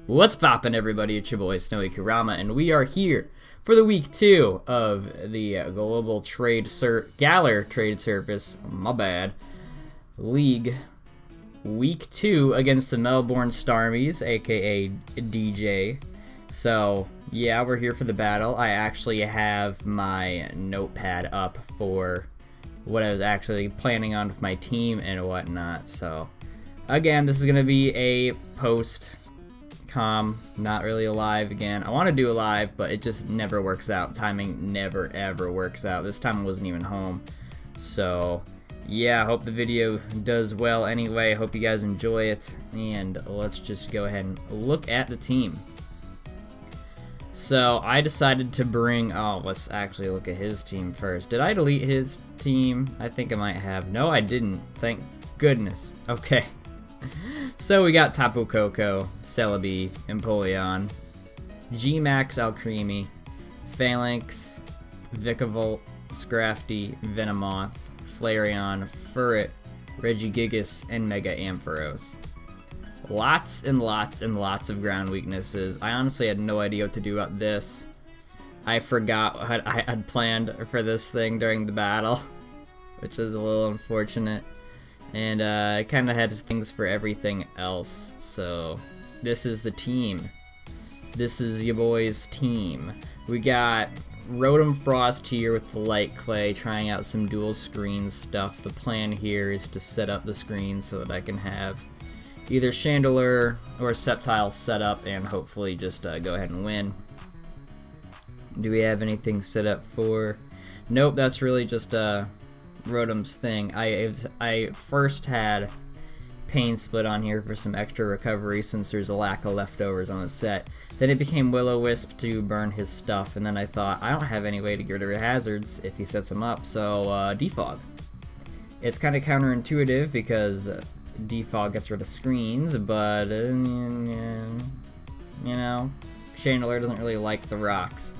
What's poppin', everybody? It's your boy SnowyKurama, and we are here for the week 2 of the Galar Trade Service League. Week 2 against the Melbourne Starmies, aka DJ. So, yeah, we're here for the battle. I actually have my notepad up for what I was actually planning on with my team and whatnot. So, again, this is going to be a post-com, not really a live again. I want to do a live, but it just never works out. Timing never, ever works out. This time I wasn't even home. So, yeah, I hope the video does well anyway. I hope you guys enjoy it. And let's just go ahead and look at the team. So, I decided to bring... Oh, let's actually look at his team first. Did I delete his team? I think I might have. No, I didn't. Thank goodness. Okay. So, we got Tapu Koko, Celebi, Empoleon, G-Max Alcremie, Phalanx, Vikavolt, Scrafty, Venomoth, Flareon, Furret, Regigigas, and Mega Ampharos. Lots and lots and lots of ground weaknesses. I honestly had no idea what to do about this. I forgot what I had planned for this thing during the battle, which is a little unfortunate. And I kind of had things for everything else. So this is the team. This is your boy's team. We got rotom-frost here with the light clay, trying out some dual screen stuff. The plan here is to set up the screen so that I can have either Chandelure or Sceptile set up and hopefully just go ahead and win. Do we have anything set up for? Nope, that's really just Rotom's thing. I first had Pain Split on here for some extra recovery since there's a lack of leftovers on the set. Then it became Will-O-Wisp to burn his stuff, and then I thought, I don't have any way to get rid of hazards if he sets them up, so Defog. It's kind of counterintuitive because Defog gets rid of screens, but you know, Chandelure doesn't really like the rocks.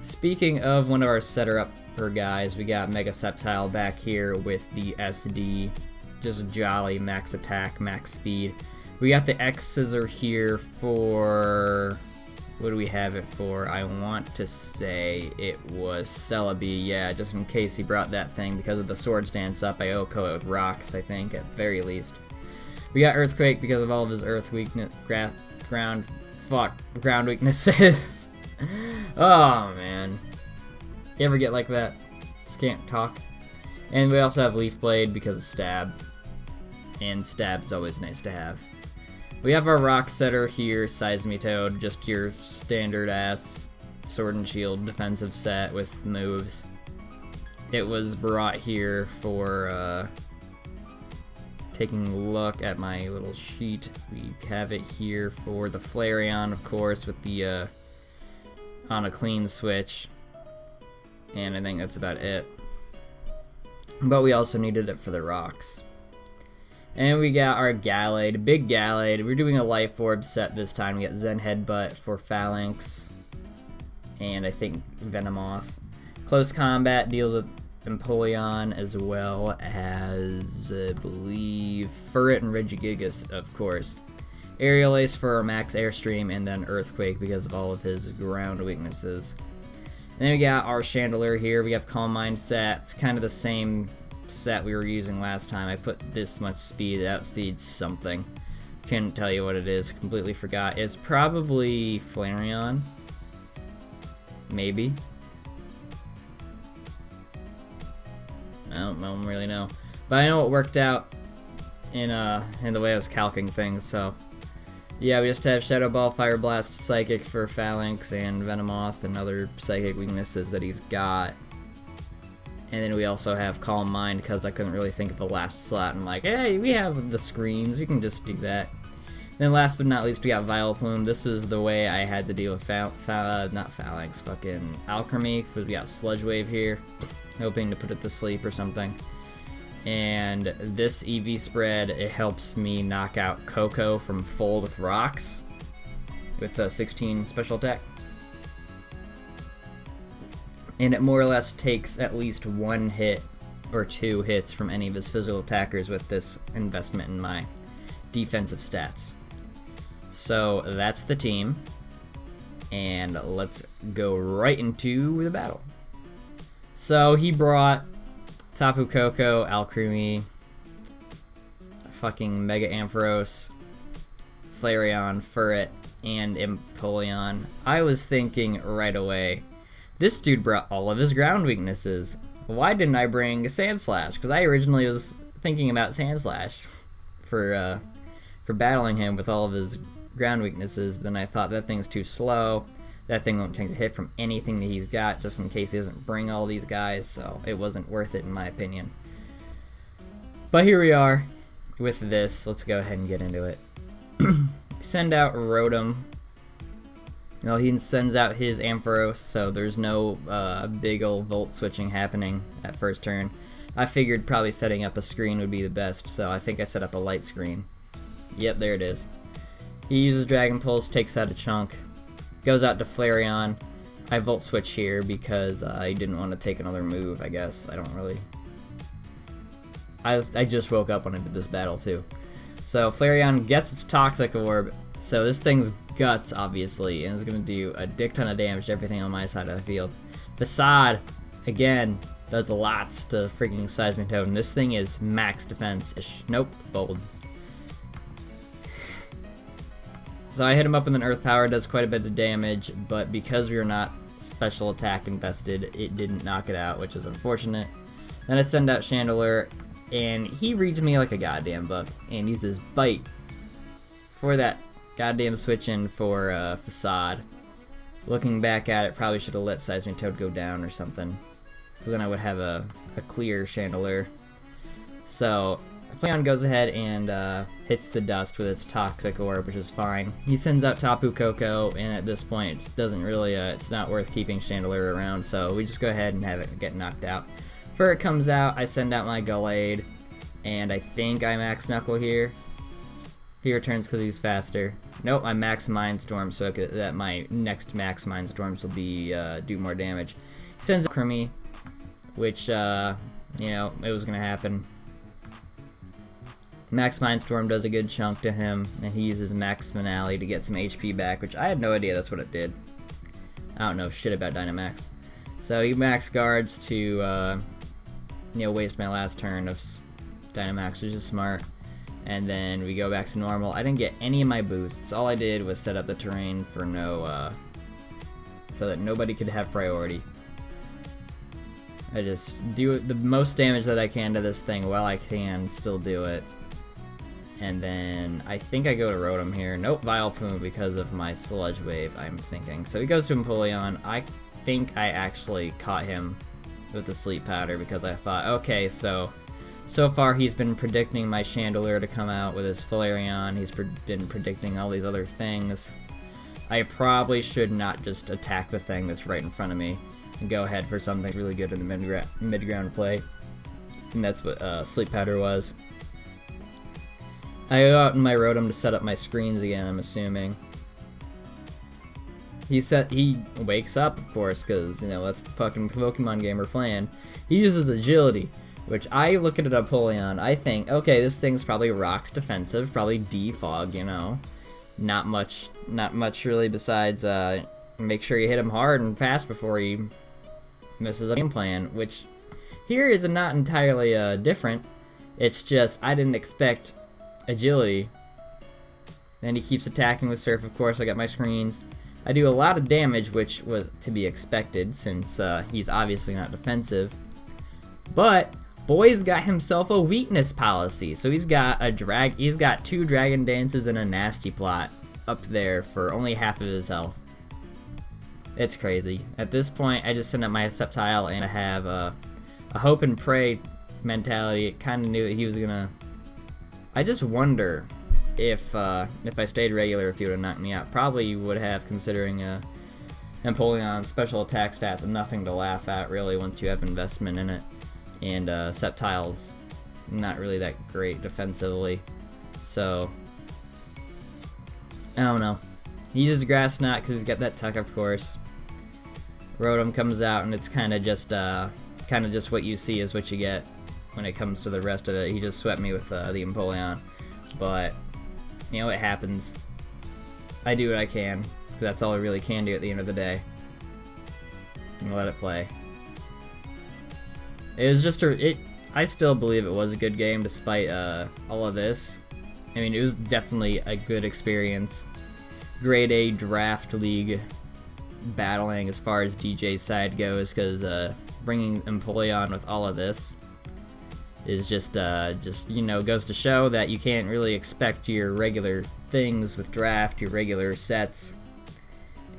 Speaking of one of our setter-upper guys, we got Mega Sceptile back here with the SD, just jolly max attack, max speed. We got the X Scissor here for, what do we have it for? I want to say it was Celebi, yeah, just in case he brought that thing because of the Swords Dance up. I OHKO it with rocks, I think, at the very least. We got Earthquake because of all of his earth weakness, ground weaknesses. Oh, man. You ever get like that? Just can't talk. And we also have Leaf Blade because of Stab. And Stab is always nice to have. We have our Rock Setter here, Seismitoad, just your standard-ass Sword and Shield defensive set with moves. It was brought here for taking a look at my little sheet. We have it here for the Flareon, of course, with the on a clean switch. And I think that's about it. But we also needed it for the rocks. And we got our Gallade, big Gallade. We're doing a Life Orb set this time. We got Zen Headbutt for Phalanx. And I think Venomoth. Close Combat deals with Empoleon as well as, I believe, Furret and Regigigas, of course. Aerial Ace for our Max Airstream, and then Earthquake because of all of his ground weaknesses. And then we got our Chandelure here. We have Calm Mind set. It's kind of the same set we were using last time. I put this much speed. That speed's something. Couldn't tell you what it is. Completely forgot. It's probably Flareon. Maybe. I don't really know. But I know it worked out in the way I was calcing things, so... Yeah, we just have Shadow Ball, Fire Blast, Psychic for Phalanx, and Venomoth, and other Psychic weaknesses that he's got. And then we also have Calm Mind, because I couldn't really think of the last slot. I'm like, hey, we have the screens, we can just do that. And then last but not least, we got Vileplume. This is the way I had to deal with not Phalanx, fucking Alcremie, because we got Sludge Wave here. Hoping to put it to sleep or something. And this EV spread, it helps me knock out Koko from full with rocks with a 16 special attack. And it more or less takes at least one hit or two hits from any of his physical attackers with this investment in my defensive stats. So that's the team, and let's go right into the battle. So he brought Tapu Koko, Alcremie, fucking Mega Ampharos, Flareon, Furret, and Empoleon. I was thinking right away, this dude brought all of his ground weaknesses. Why didn't I bring Sandslash? Because I originally was thinking about Sandslash for battling him with all of his ground weaknesses, but then I thought that thing's too slow. That thing won't take a hit from anything that he's got, just in case he doesn't bring all these guys, so it wasn't worth it in my opinion. But here we are with this. Let's go ahead and get into it. Send out Rotom. Well, he sends out his Ampharos, so there's no big old volt switching happening at first turn. I figured probably setting up a screen would be the best, so I think I set up a light screen. Yep, there it is. He uses Dragon Pulse, takes out a chunk, goes out to Flareon. I volt switch here because I didn't want to take another move, I guess. I don't really... I just woke up when I did this battle, too. So Flareon gets its Toxic Orb, so this thing's guts, obviously, and it's going to do a dick ton of damage to everything on my side of the field. Facade, again, does lots to freaking Seismitoad, and this thing is max defense-ish. Nope, bold. So I hit him up with an Earth Power, does quite a bit of damage, but because we were not special attack invested, it didn't knock it out, which is unfortunate. Then I send out Chandelure, and he reads me like a goddamn book, and uses Bite for that goddamn switch in for Facade. Looking back at it, probably should have let Seismitoad go down or something, because then I would have a clear Chandelure. So Flareon goes ahead and hits the dust with its Toxic Orb, which is fine. He sends out Tapu Koko, and at this point, it doesn't really, it's not worth keeping Chandelure around, so we just go ahead and have it get knocked out. Furret comes out, I send out my Gallade, and I think I max Knuckle here. He returns because he's faster. Nope, I max Mindstorm, so that my next max Mindstorms will be do more damage. He sends out Alcremie, which, you know, it was going to happen. Max Mindstorm does a good chunk to him, and he uses Max Finale to get some HP back, which I had no idea that's what it did. I don't know shit about Dynamax. So he max guards to, you know, waste my last turn of Dynamax, which is smart. And then we go back to normal. I didn't get any of my boosts. All I did was set up the terrain for no, so that nobody could have priority. I just do the most damage that I can to this thing while I can still do it. And then I think I go to Rotom here. Nope, Vileplume because of my Sludge Wave, I'm thinking. So he goes to Empoleon. I think I actually caught him with the Sleep Powder because I thought, okay, so far he's been predicting my Chandelure to come out with his Flareon. He's been predicting all these other things. I probably should not just attack the thing that's right in front of me and go ahead for something really good in the mid-ground play. And that's what Sleep Powder was. I go out in my Rotom to set up my screens again, I'm assuming. He wakes up, of course, because, you know, that's the fucking Pokemon game we're playing. He uses Agility, which I look at Empoleon, I think, okay, this thing's probably Rock's defensive, probably Defog, you know. Not much really besides make sure you hit him hard and fast before he misses a game plan, which here is not entirely different. It's just I didn't expect Agility. Then he keeps attacking with Surf, of course. I got my screens. I do a lot of damage, which was to be expected since he's obviously not defensive. But boy's got himself a weakness policy, so he's got two Dragon Dances and a Nasty Plot up there for only half of his health. It's crazy. At this point, I just send up my Sceptile and I have a hope and pray mentality. It kind of knew that he was gonna. I just wonder if I stayed regular, if he would have knocked me out. Probably would have, considering Empoleon's special attack stats, nothing to laugh at really once you have investment in it. And Sceptile's not really that great defensively. So, I don't know. He uses Grass Knot because he's got that Tuck, of course. Rotom comes out and it's kind of just what you see is what you get when it comes to the rest of it. He just swept me with the Empoleon. But, you know, it happens. I do what I can, 'cause that's all I really can do at the end of the day. I'm gonna let it play. It was just I still believe it was a good game despite all of this. I mean, it was definitely a good experience. Grade A draft league battling as far as DJ's side goes, because bringing Empoleon with all of this is just you know, goes to show that you can't really expect your regular things with draft, your regular sets.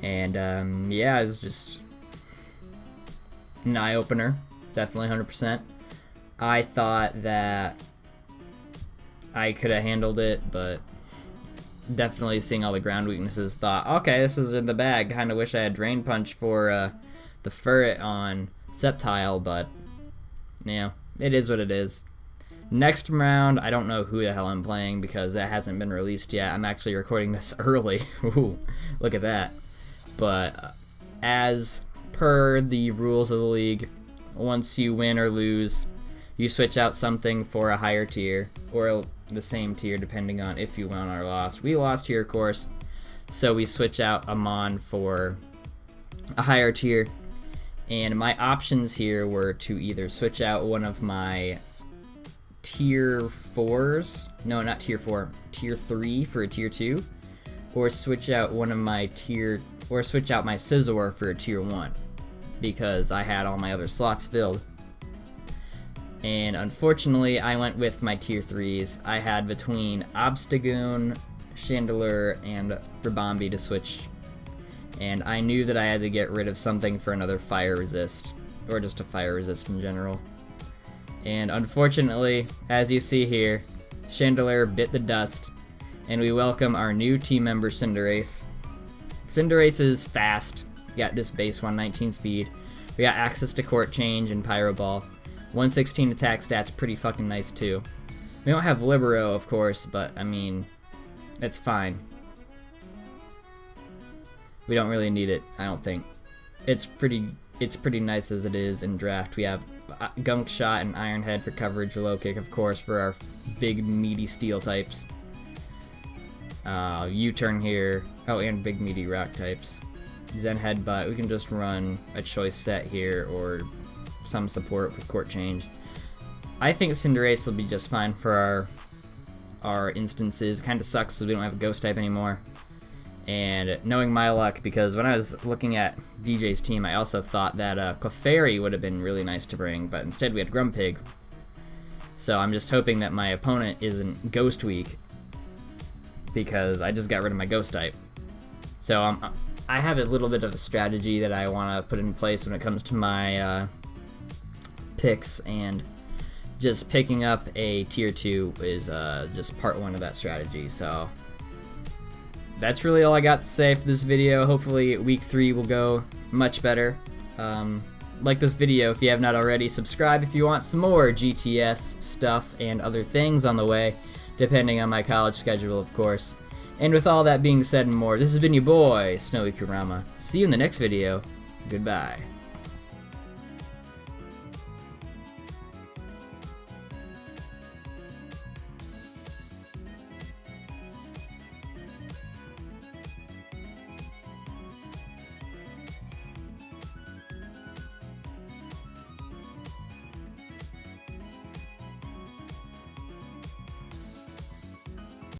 And yeah, it's just an eye-opener, definitely 100%. I thought that I could have handled it, but definitely seeing all the ground weaknesses, thought, okay, this is in the bag. Kind of wish I had Drain Punch for the Ferret on Sceptile, but yeah, it is what it is. Next round, I don't know who the hell I'm playing because that hasn't been released yet. I'm actually recording this early. Ooh, look at that. But as per the rules of the league, once you win or lose, you switch out something for a higher tier, or the same tier depending on if you won or lost. We lost here, of course, so we switch out a Mon for a higher tier. And my options here were to either switch out one of my tier 4s, no, not tier 4, tier 3 for a tier 2, or switch out one of my switch out my Scizor for a tier 1, because I had all my other slots filled. And unfortunately, I went with my tier 3s. I had between Obstagoon, Chandelure, and Ribombee to switch. And I knew that I had to get rid of something for another fire resist, or just a fire resist in general. And unfortunately, as you see here, Chandelure bit the dust, and we welcome our new team member, Cinderace. Cinderace is fast, got this base 119 speed, we got access to Court Change and Pyro Ball. 116 attack stats, pretty fucking nice too. We don't have Libero, of course, but I mean, it's fine. We don't really need it, I don't think. It's pretty nice as it is in draft. We have Gunk Shot and Iron Head for coverage, Low Kick, of course, for our big meaty steel types. U-turn here. Oh, and big meaty rock types. Zen Headbutt. We can just run a choice set here, or some support with Court Change. I think Cinderace will be just fine for our instances. Kind of sucks because we don't have a Ghost type anymore. And knowing my luck, because when I was looking at DJ's team, I also thought that Clefairy would have been really nice to bring, but instead we had Grumpig. So I'm just hoping that my opponent isn't Ghost weak, because I just got rid of my Ghost type. So I have a little bit of a strategy that I want to put in place when it comes to my picks, and just picking up a tier 2 is just part 1 of that strategy. So that's really all I got to say for this video. Hopefully week 3 will go much better. Like this video if you have not already. Subscribe if you want some more GTS stuff and other things on the way, depending on my college schedule, of course. And with all that being said and more, this has been your boy, SnowyKurama. See you in the next video. Goodbye.